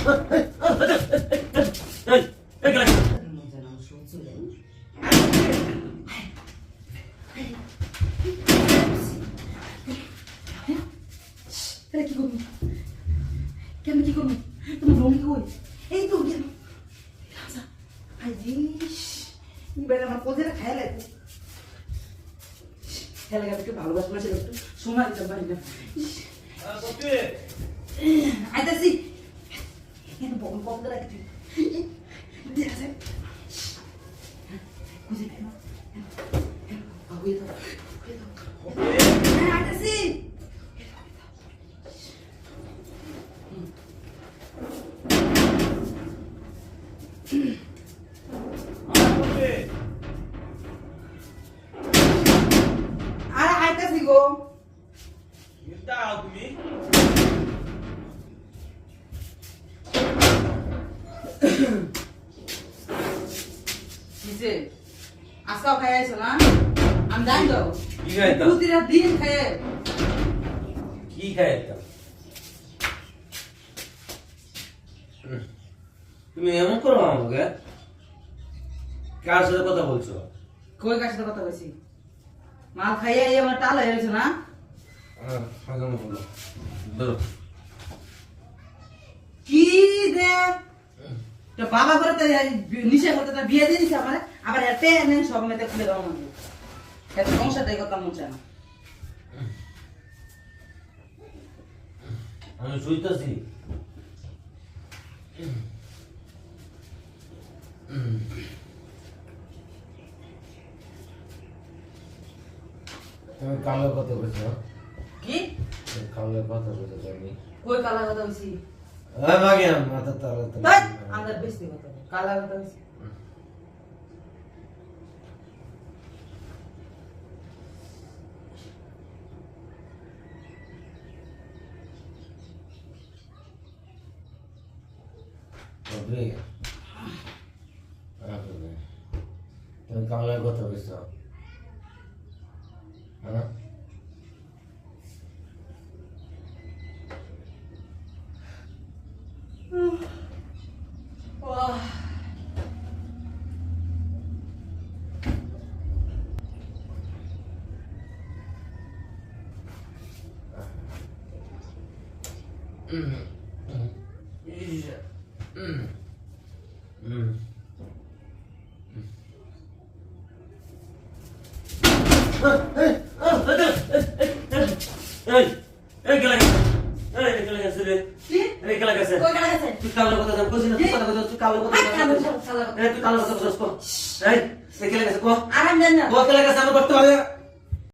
কি করবো কেমন কি করবো তোমার রঙি কই এই তো বেড়া আমার কোথায় খেয়াল আছে খেয়াল গেছে একটু ভালোবাসা মাসে একটু সময় দিতে পারি না আইতাছি এখানে বড় কত রাখছি দেখা যায় বুঝে কেন আইতাছি আজকাল খাই আইছো না আমি জানি তো কি খাইতাম প্রতিটা দিন খাই কি খাইতাম তুমি এমন করো আমাকে কার সাথে কথা বলছো কই কার সাথে কথা বলছি মাল খাইয়া এই আমার টাল হয়ে গেছে না হাজাম বলো ধরো কি দে তো বাবা করে তো নিশা করতে তো বিয়ে দিয়ে দিছে আমার আবার এতে এনে সব মেতে খুলে দাও আমাকে এত সংসারটাই কথা মন চায় না আমি শুইতাছি তুমি কামের কথা বলছো কি কামের কথা বলছো তুমি কই কালা কথা হইছি মাগে মাথা তারা তো তাই আন্দার বেশি কথা কালা কথা হইছি তুমি কামের কথা বলছো হ্যাঁ আরাম দেন না